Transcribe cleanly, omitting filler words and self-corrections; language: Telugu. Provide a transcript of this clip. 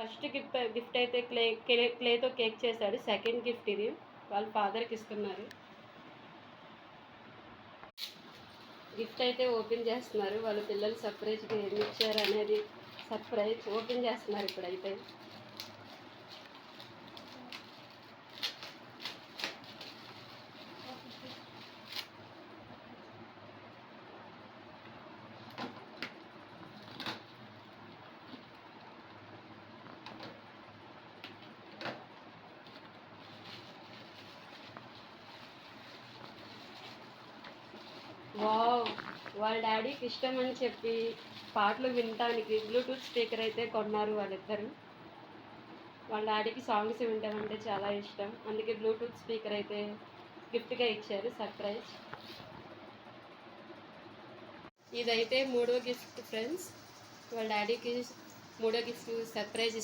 ఫస్ట్ గిఫ్ట్ అయితే క్లేతో కేక్ చేశాడు. సెకండ్ గిఫ్ట్ ఇది వాళ్ళ ఫాదర్కి ఇస్తున్నారు. గిఫ్ట్ అయితే ఓపెన్ చేస్తున్నారు. వాళ్ళ పిల్లలు సర్ప్రైజ్గా ఏమి ఇచ్చారు అనేది సర్ప్రైజ్ ఓపెన్ చేస్తున్నారు ఇప్పుడైతే. వావ్! వాళ్ళ డాడీకి ఇష్టం అని చెప్పి పాటలు వినటానికి బ్లూటూత్ స్పీకర్ అయితే కొన్నారు వాళ్ళిద్దరు. వాళ్ళ డాడీకి సాంగ్స్ వినటం అంటే చాలా ఇష్టం. అందుకే బ్లూటూత్ స్పీకర్ అయితే గిఫ్ట్‌గా ఇచ్చారు సర్ప్రైజ్. ఇదైతే మూడో గిఫ్ట్ ఫ్రెండ్స్. వాళ్ళ డాడీకి మూడో గిఫ్ట్ సర్ప్రైజ్